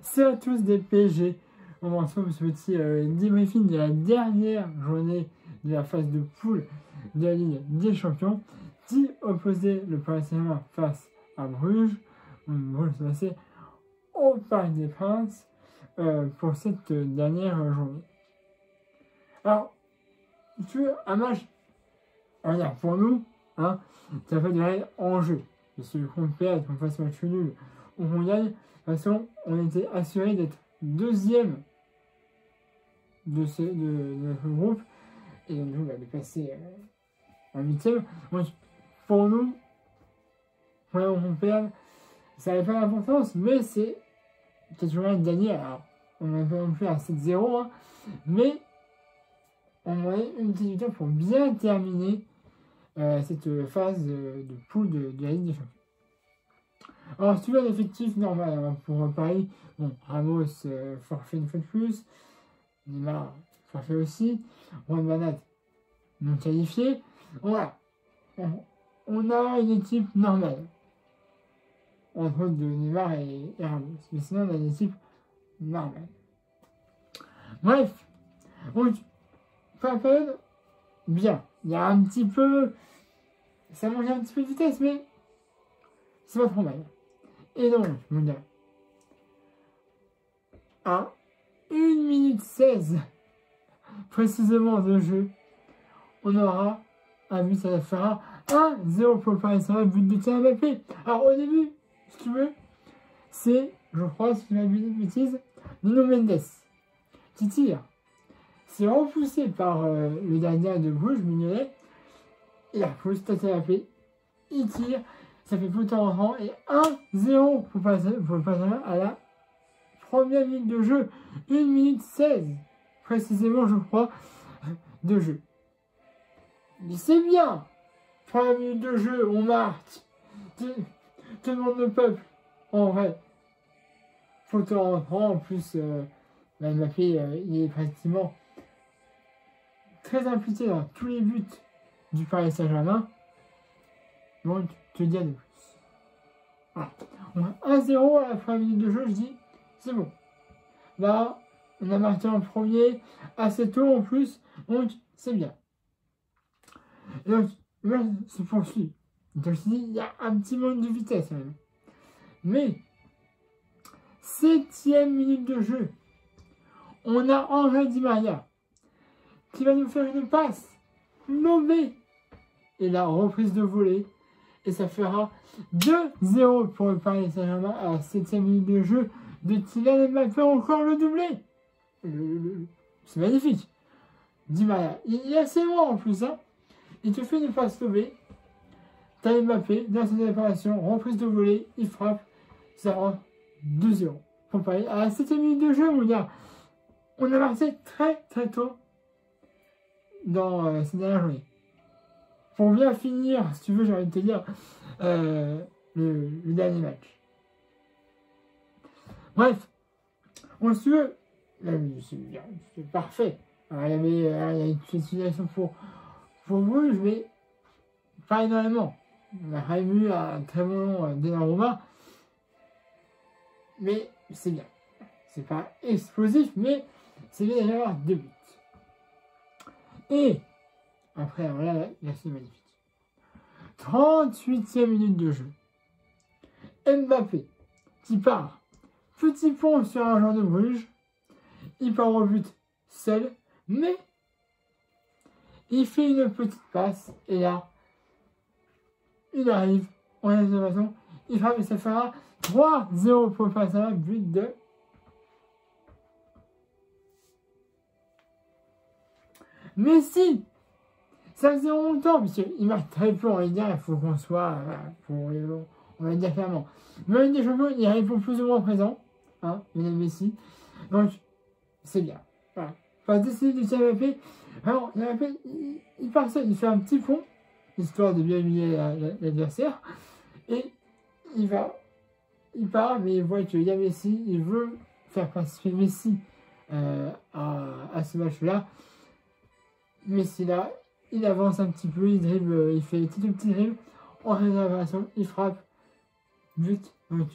C'est à tous des PSG. On va ensemble ce petit débriefing de la dernière journée de la phase de poule de la Ligue des Champions qui opposait le Paris Saint-Germain face à Bruges. Bruges s'est passé au Parc des Princes pour cette dernière journée. Alors, tu veux un match, on va dire pour nous, hein, ça fait de aller en jeu. Si on perd, qu'on fasse match nul ou qu'on gagne, de toute façon, on était assuré d'être deuxième de notre groupe et donc on va passer en huitième. Donc, pour nous, on perd, ça n'avait pas d'importance, mais c'est peut-être toujours de gagner. Alors, on n'a pas non plus à 7-0, hein, mais on a une petite victoire pour bien terminer cette phase de poule de la Ligue des Champions. Alors, si tu veux un effectif normal, hein, pour Paris, bon, Ramos forfait une fois de plus, Neymar forfait aussi, Juan Bernat non qualifié. Voilà, on a une équipe normale, entre autres de Neymar et Ramos, mais sinon on a une équipe normale. Bref, donc, pas période, bien, il y a un petit peu, ça manque un petit peu de vitesse, mais c'est pas trop mal. Et donc, mon gars, à 1 minute 16 précisément de jeu, on aura un but, ça fera 1-0 pour le Paris Saint-Germain, but de Kylian Mbappé. Alors au début, si tu veux, c'est, je crois, si tu m'as dit une bêtise, Nuno Mendes qui tire. C'est repoussé par le gardien de Bruges, Mignolet. Il repousse Kylian Mbappé, il tire. Ça fait tout en rang et 1-0 pour le Paris Saint-Germain à la première minute de jeu. 1 minute 16, précisément, je crois, de jeu. Mais c'est bien. Première minute de jeu, on marque. Tout le monde le peuple. En vrai. Photo en rang, en plus, Mbappé, il est pratiquement très impliqué dans tous les buts du Paris Saint-Germain. Donc, te dis à de plus. Voilà. On a 1-0 à la première minute de jeu, je dis, c'est bon. Là, on a marqué en premier, assez tôt en plus, donc c'est bien. Et donc, le match se poursuit. Donc, je dis, il y a un petit manque de vitesse même. Mais, 7e minute de jeu, on a Angel Di Maria qui va nous faire une passe lobée. Et la reprise de volée. Et ça fera 2-0 pour le Paris Saint-Germain à la 7e minute de jeu de Kylian Mbappé, encore le doublé. C'est magnifique. Di Maria, il est assez loin en plus. Hein. Il te fait une passe lobée. T'as Mbappé dans cette apparition, reprise de volée, il frappe. Ça rend 2-0 pour Paris à la 7e minute de jeu, mon gars. On a marqué très très tôt dans cette dernière journée. Pour bien finir, si tu veux, j'ai envie de te dire, le dernier match. Bref, on se veut, c'est parfait. Alors, il y a une situation pour Bruges, mais pas énormément. On a quand même eu un très bon Donnarumma, mais c'est bien. C'est pas explosif, mais c'est bien d'avoir 2 buts. Et après, alors là, c'est magnifique. 38e minute de jeu. Mbappé qui part. Petit pont sur un joueur de Bruges. Il part au but seul, mais il fait une petite passe. Et là, il arrive en réservation. Il frappe et ça fera 3-0 pour le passage. But de Messi. Ça faisait longtemps, parce qu'il marque très peu en Ligue 1, il faut qu'on soit, on va dire clairement. Mais en Ligue des Champions, il répond plus ou moins présent, hein, Lionel Messi. Donc, c'est bien. Voilà. Pas décider de Kylian Mbappé. Alors, Mbappé, il part seul, il fait un petit pont, histoire de bien humilier l'adversaire. Et il part, mais il voit qu'il y a Messi, il veut faire participer Messi à ce match-là. Messi là, il avance un petit peu, il dribble, il fait tout petit dribble, en réservation, il frappe, but, donc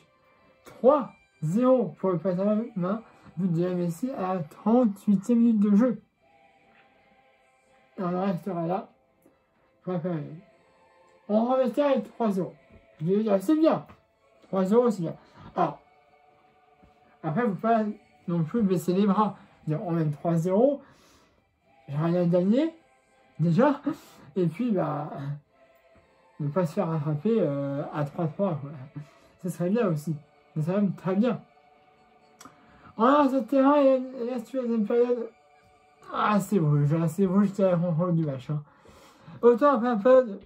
3-0 0 pour le Paris Saint-Germain, but de Messi à la 38e minute de jeu. Et on en restera là pour la période. On restera avec 3-0. Je vais dire, c'est bien. 3-0, c'est bien. Alors, après, il ne faut pas non plus baisser les bras. On mène 3-0, j'ai rien à gagner, déjà. Et puis, bah, ne pas se faire rattraper à 3-3. Ça serait bien aussi. Ça serait même très bien. Alors, ce terrain, et la deuxième période, c'est Bruges qui a le contrôle du match. Hein. Autant après la période,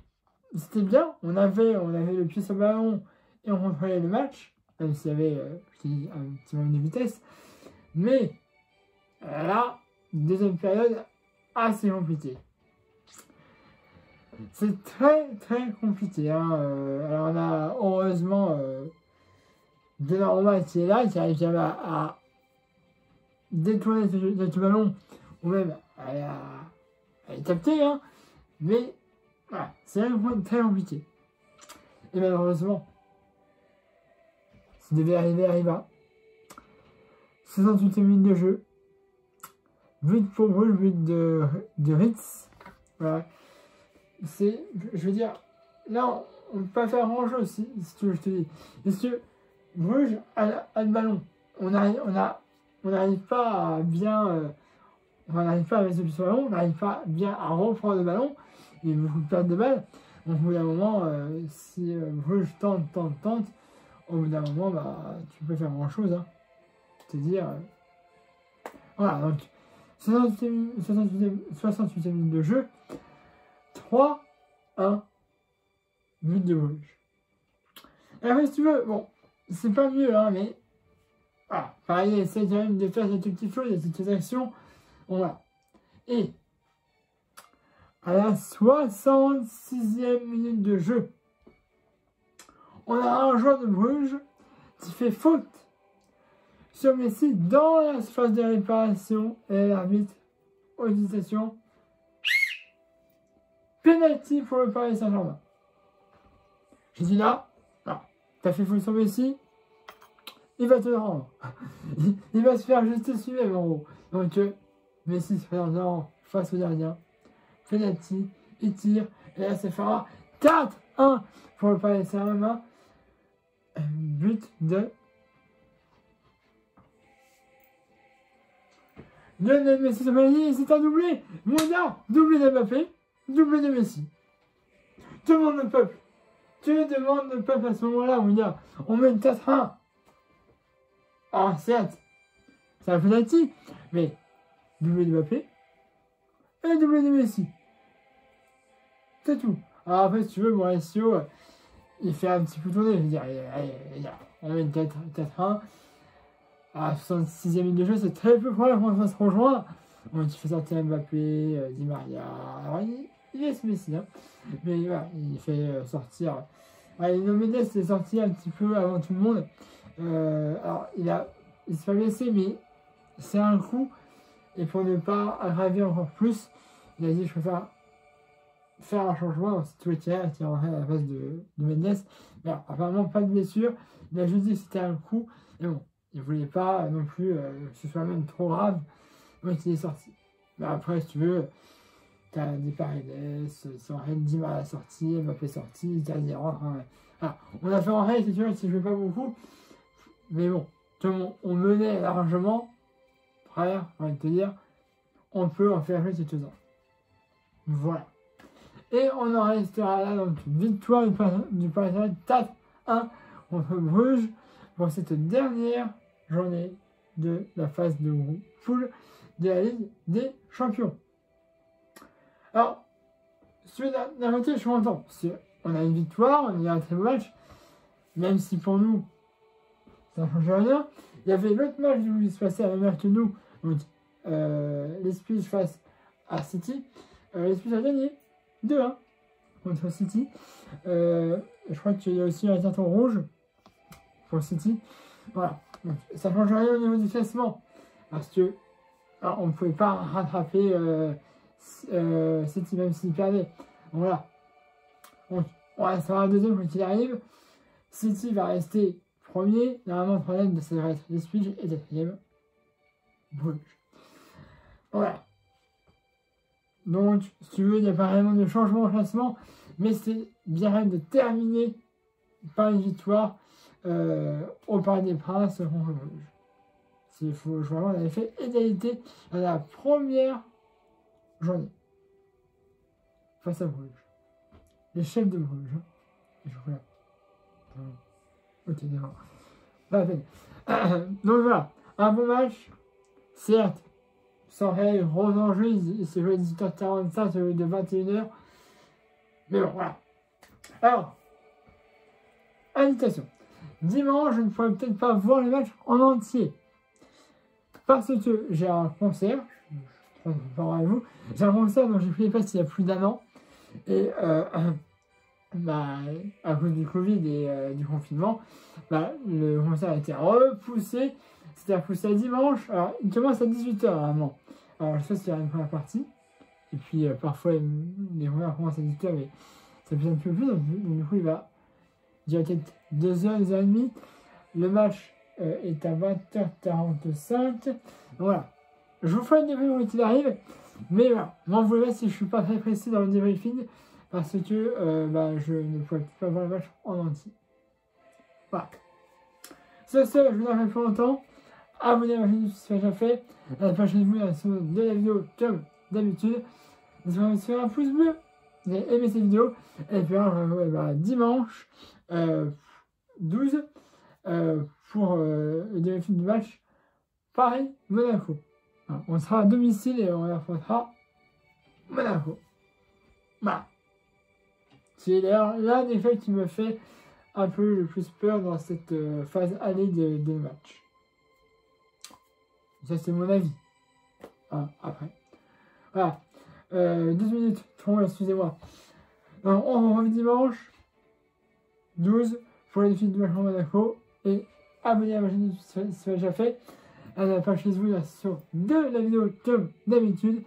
c'était bien. On avait le pied sur le ballon et on contrôlait le match, même s'il y avait un petit manque de vitesse. Mais là, deuxième période, assez compliqué. C'est très très compliqué. Hein. Alors on a heureusement Donnarumma qui est là, qui arrive jamais à détourner ce ballon ou même à les capter. Hein. Mais voilà, c'est très compliqué. Et malheureusement, ça devait arriva. 68e minute de jeu. But pour Bruges, but de Ritz. Voilà. Je veux dire, là, on ne peut pas faire grand chose si tu veux, je te dis. Parce que Bruges a le ballon. On n'arrive pas à bien. On n'arrive pas à mettre le pied sur le ballon, on n'arrive pas bien à reprendre le ballon. Il y a beaucoup de pertes de balles. Donc, au bout d'un moment, si Bruges tente, au bout d'un moment, bah, tu peux faire grand chose. Hein. C'est-à-dire. Voilà, donc 68e minute de jeu. 3-1, but de Bruges. Et après, si tu veux, bon, c'est pas mieux, hein, mais voilà, pareil, essaye quand même de faire cette petite chose, cette petite action. Bon, voilà. Et à la 66e minute de jeu, on a un joueur de Bruges qui fait faute sur Messi dans la phase de réparation et l'arbitre, hésitation. Penalty pour le Paris Saint-Germain. J'ai dit là, t'as fait faute sur Messi, il va te le rendre. Il va se faire justice lui-même en gros. Donc Messi se présente face au gardien. Penalty, il tire, et là ça fera 4-1 pour le Paris Saint-Germain. But de Lionel Messi sur Messi, c'est un doublé. Mon gars, doublé de Mbappé. Doublé de Messi. Demande le peuple. Tu demandes le peuple à ce moment-là, mon gars. On met 4-1. Ah, certes, c'est un penalty, mais doublé de Mbappé et doublé de Messi. C'est tout. Alors après, si tu veux, Mauricio, il fait un petit peu tourner. Je veux dire, allez, on met 4-1. À 66e minute de jeu, c'est très peu probable qu'on va se rejoindre. On fait sortir Mbappé, Di Maria. Alors, il laisse Messi, hein. Mais voilà, il fait sortir. Nuno Mendes s'est sorti un petit peu avant tout le monde. Alors, il s'est pas blessé, mais c'est un coup. Et pour ne pas aggraver encore plus, il a dit je préfère faire un changement dans cette toitière qui est rentré à la place de Mendes. Mais alors, apparemment, pas de blessure. Il a juste dit que c'était un coup. Et bon, il voulait pas non plus que ce soit même trop grave. Donc, il est sorti. Mais après, si tu veux. T'as des Paredes, Di Maria sorti, Mbappé sorti, Zidane rentre. Hein. Ah, on a fait en règle, c'est sûr, si je ne fais pas beaucoup. Mais bon, on menait largement. Frère, j'ai envie de te dire, on peut en faire jouer quelques-uns. Voilà. Et on en restera là, donc victoire du Paris Saint-Germain 4-1 contre Bruges pour cette dernière journée de la phase de poule de la Ligue des Champions. Alors, d'un côté, je suis content, parce qu'on a une victoire, on a un très beau match, même si pour nous, ça ne change rien. Il y avait l'autre match où il se passait à la même heure que nous, donc l'Esprit face à City. L'Esprit a gagné 2-1 contre City. Je crois qu'il y a aussi un carton rouge pour City. Voilà, donc, ça ne change rien au niveau du classement, parce que on ne pouvait pas rattraper City même s'il perdait. Donc voilà. Donc, on restera deuxième quand il arrive. City va rester premier, normalement troisième, ça devrait être Ipswich et quatrième, Bruges. Voilà. Donc, si tu veux, il n'y a pas vraiment de changement au classement, mais c'est bien de terminer par une victoire au Parc des Princes contre Bruges. Il faut jouer, on avait fait égalité dans la première journée face à Bruges. Les chefs de Bruges. Je regarde. Ok, d'accord. Pas la peine. Donc voilà, un bon match, certes, sans réel gros enjeux, il s'est joué à 18h45 au lieu de 21h. Mais bon, voilà. Alors, indication. Dimanche, je ne pourrais peut-être pas voir le match en entier. Parce que j'ai un concert, je parle avec vous, j'ai un concert dont j'ai pris les places il y a plus d'un an. Et à cause du Covid et du confinement, le concert a été repoussé. C'était repoussé à dimanche. Alors, il commence à 18h normalement. Alors, je sais qu'il y a une première partie. Et puis, parfois, les concerts commencent à 18h, mais ça peut être un peu plus. Donc, du coup, il va durer peut-être 2h, 2h30. Le match est à 20h45. Donc, voilà. Je vous ferai une débriefing quand il arrive. Mais voilà, m'en voulez si je ne suis pas très précis dans le débriefing. Parce que je ne pourrais pas voir le match en entier. Voilà. Sur ce, je vous en fais plus longtemps. Abonnez-vous à ma chaîne si ce n'est déjà fait. À la prochaine de la vidéo comme d'habitude. N'hésitez pas à faire un pouce bleu. Vous avez aimé cette vidéo. Et puis je vous revois dimanche 12 pour le débriefing du match Paris Monaco. Voilà. On sera à domicile et on affrontera Monaco. Voilà. C'est d'ailleurs l'un des faits qui me fait un peu le plus peur dans cette phase allée de match. Ça, c'est mon avis. Après. Voilà. 12 minutes. Excusez-moi. On revient dimanche 12 pour les défis du match en Monaco. Et abonnez à ma chaîne si ce n'est déjà fait. À la page Facebook de la vidéo comme d'habitude.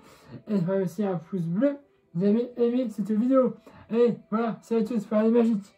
Et aussi un pouce bleu. Vous avez aimé cette vidéo. Et voilà, c'est à tous, c'est magique.